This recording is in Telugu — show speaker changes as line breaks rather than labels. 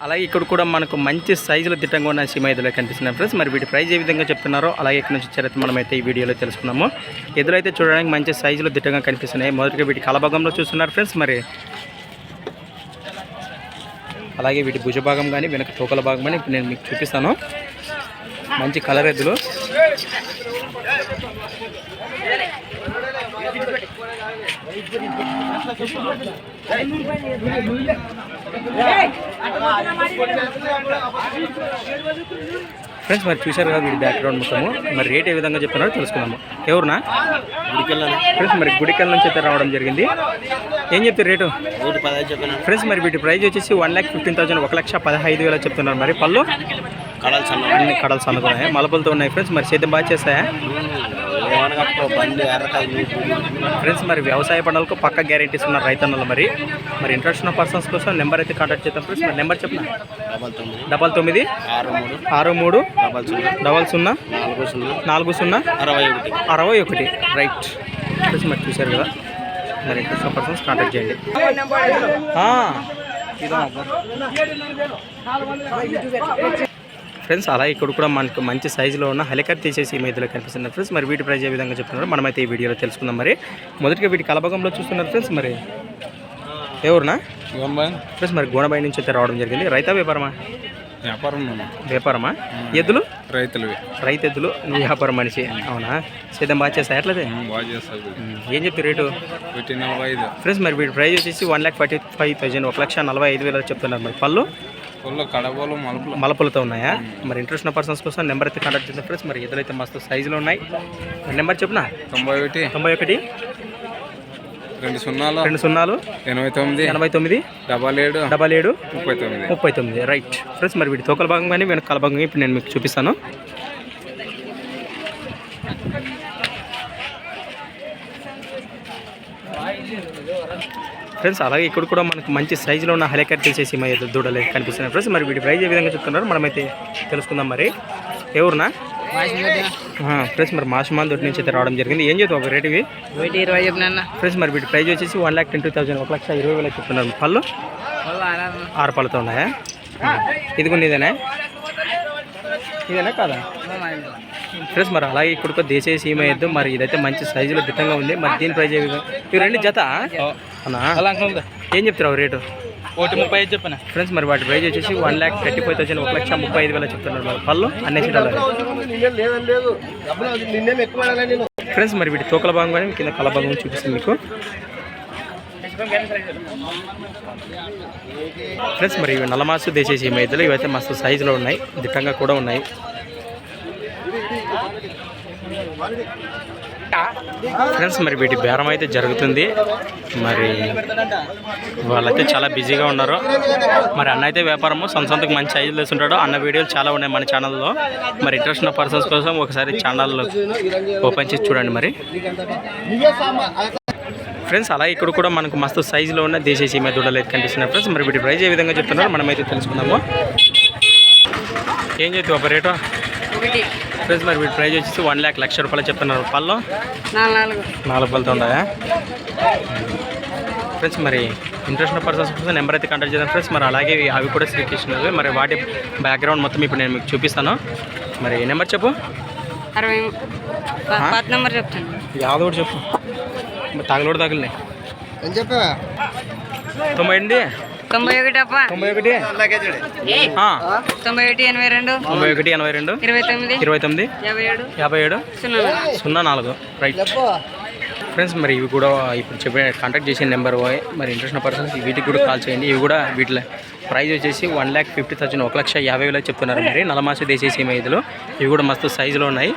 అలాగే ఇక్కడ కూడా మనకు మంచి సైజులో దిట్టంగా ఉన్న సీమ ఎద్దులు కనిపిస్తున్నాయి ఫ్రెండ్స్. మరి వీటి ప్రైస్ ఏ విధంగా చెప్తున్నారో అలాగే ఇక్కడ నుంచి చరిత్ర మనమైతే ఈ వీడియోలో తెలుసుకున్నాము. ఎద్దులు అయితే చూడడానికి మంచి సైజులో దిట్టంగా కనిపిస్తున్నాయి. మొదటిగా వీటి కలభాగంలో చూస్తున్నారు ఫ్రెండ్స్. మరి అలాగే వీటి భుజభాగం కానీ వెనక తోకల భాగం కానీ ఇప్పుడు నేను మీకు చూపిస్తాను. మంచి కలర్ ఎద్దులు. ఫ్రెండ్స్ మరి చూశారు కదా వీడి బ్యాక్గ్రౌండ్ మొత్తము. మరి రేట్ ఏ విధంగా చెప్తున్నారో తెలుసుకుందాము. ఎవరునా ఫ్రెండ్స్ మరి గుడికల్ నుంచి అయితే రావడం జరిగింది. ఏం చెప్తారు రేటు? ఫ్రెండ్స్ మరి వీటి ప్రైస్ వచ్చేసి 1,15,000 1,15,000 చెప్తున్నారు. మరి పళ్ళు అన్ని కడలు సన్నగా ఉన్నాయి, మలపలతో ఉన్నాయి ఫ్రెండ్స్. మరి సేద్యం బాగా చేస్తాయా ఫ్రెండ్స్? మరి వ్యవసాయ పనులకు పక్క గ్యారెంటీస్ ఉన్నారు రైతన్నలు. మరి ఇంట్రెస్ట్ ఉన్న పర్సన్స్ కోసం నెంబర్ అయితే కాంటాక్ట్ చేద్దాం ఫ్రెండ్స్. మరి నెంబర్ చెప్పిన 99 63 00 40 61 రైట్ ఫ్రెండ్స్. మరి చూశారు కదా. మరి ఇంట్రెస్ట్ ఉన్న పర్సన్స్ కాంటాక్ట్ చేయండి. ఫ్రెండ్స్ అలా ఇక్కడ కూడా మనకు మంచి సైజులో ఉన్న హెలికాప్టర్ తీసేసి ఈ మధ్యలో కనిపిస్తున్నారు ఫ్రెండ్స్. మరి వీటి ప్రైజ్ ఏ విధంగా చెప్తున్నారు మనమైతే ఈ వీడియోలో తెలుసుకుందాం. మరి మొదటిగా వీటి కలభాగంలో చూస్తున్నారు ఫ్రెండ్స్. మరి ఎవరునా ఫ్రెండ్స్? మరి గోనబాయి నుంచి అయితే రావడం జరిగింది. రైతా వ్యాపారమా? వ్యాపారమా? ఎద్దులు రైతు ఎద్దులు, నువ్వు వ్యాపారం మనిషి అవునా? సేద్యం బాగా చేస్తా ఎట్లయితే ఏం చెప్తారు రేటు? ఫ్రెండ్స్ మరి వీటి ప్రైజ్ వచ్చేసి 1,45,000 1,45,000 చెప్తున్నారు. మరి పళ్ళు మలపులతో ఉన్నాయా? మరి ఇంట్రెస్ట్ ఉన్న పర్సన్స్ కోసం నెంబర్ అయితే కాంటాక్ట్ చేద్దాం ఫ్రెండ్స్. మరి ఎదురైతే మస్తు సైజులో ఉన్నాయి. నెంబర్ చెప్పునా? 91 20 89 77 39 right friends. మరి వీటి తోకల భాగం కానీ వెనక భాగం ఇప్పుడు నేను మీకు చూపిస్తాను. ఫ్రెండ్స్ అలాగే ఇక్కడ కూడా మనకు మంచి సైజులో ఉన్న హెలికాప్టర్ తీసేసి మా దూడలు కనిపిస్తున్నాయి ఫ్రెండ్స్. మరి వీటి ప్రైజ్ ఏ విధంగా చెప్తున్నారు మనమైతే తెలుసుకుందాం. మరి ఎవరునా ఫ్రెండ్స్? మరి మాసమాన్ దొడ్డి నుంచి అయితే రావడం జరిగింది. ఏం చేద్దాం రేట్ ఇవి? ఫ్రెండ్స్ మరి వీటి ప్రైజ్ వచ్చేసి 1,20,000 1,20,000 చెప్తున్నారు. పళ్ళు 6 పళ్ళతో ఉన్నాయా? ఇది కూడా ఇదేనా కాదా ఫ్రెండ్స్? మరి అలాగే ఇక్కడ దేశీయ సీమ ఎద్దు. మరి ఇదైతే మంచి సైజులో దిట్టంగా ఉంది. మరి దీని ప్రైజ్ ఏ విధంగా? ఇవి రెండు జత అన్నా ఏం చెప్తారు రేటు? 1,35 చెప్పిన ఫ్రెండ్స్. మరి వాటి ప్రైజ్ వచ్చేసి 1,35,000 1,35,000 చెప్తున్నారు. మరి పళ్ళు అన్ని సీటాలు ఫ్రెండ్స్. మరి వీటి తోకల భాగం కానీ కింద కల భాగం చూపిస్తుంది మీకు ఫ్రెండ్స్. మరి ఇవి నల్లమాసు దేశీయ సీమ ఎద్దులు. ఇవైతే మస్తు సైజులో ఉన్నాయి, దిట్టంగా కూడా ఉన్నాయి. ఫ్రెండ్స్ మరి వీటి బేరం అయితే జరుగుతుంది. మరి వాళ్ళైతే చాలా బిజీగా ఉన్నారు. మరి అన్న అయితే వ్యాపారము సొంతకు మంచి సైజులు వేస్తుంటాడు. అన్న వీడియోలు చాలా ఉన్నాయి మన ఛానల్లో. మరి ఇంట్రెస్ట్ ఉన్న పర్సన్స్ కోసం ఒకసారి ఛానల్లో ఓపెన్ చేసి చూడండి. మరి ఫ్రెండ్స్ అలాగే ఇక్కడ కూడా మనకు మస్తు సైజులో ఉన్న దేశీయ సీమ దూడలు అయితే కనిపిస్తున్నాయి ఫ్రెండ్స్. మరి వీటి ప్రైజ్ ఏ విధంగా చెప్తున్నారు మనమైతే తెలుసుకుందాము. ఏం చెప్తావు ఒక రేటు? ఫ్రెండ్స్ మరి వీటి ప్రైజ్ వచ్చేసి 1,00,000 చెప్తున్నారు. పళ్ళు 4 పళ్ళతో ఉన్నాయా ఫ్రెండ్స్? మరి ఇంట్రెస్ట్ ఉన్న పర్సన్స్ కోసం నెంబర్ అయితే కాంటాక్ట్ చేద్దాం ఫ్రెండ్స్. మరి అలాగే అవి కూడా శ్రీకృష్ణ. మరి వాటి బ్యాక్గ్రౌండ్ మొత్తం ఇప్పుడు నేను మీకు చూపిస్తాను. మరి నెంబర్ చెప్పు.
60 నెంబర్ చెప్తాను.
యాదవ్ కూడా చెప్పు. తగలడు తగిలినాయి 98
91 అప్ప
91 81 82 29 57 04 రైట్ ఫ్రెండ్స్. మరి ఇవి కూడా ఇప్పుడు చెప్పే కాంటాక్ట్ చేసే నెంబర్ మరి ఇంట్రెస్ట్ ఉన్న పర్సన్స్ వీటికి కూడా కాల్ చేయండి. ఇవి కూడా వీటిలో ప్రైజ్ వచ్చేసి 1,50,000 1,50,000 చెప్తున్నారు. మరి నల్లమాసు దేశీయ సీమ ఎద్దులు. ఇవి కూడా మస్తు సైజులో ఉన్నాయి.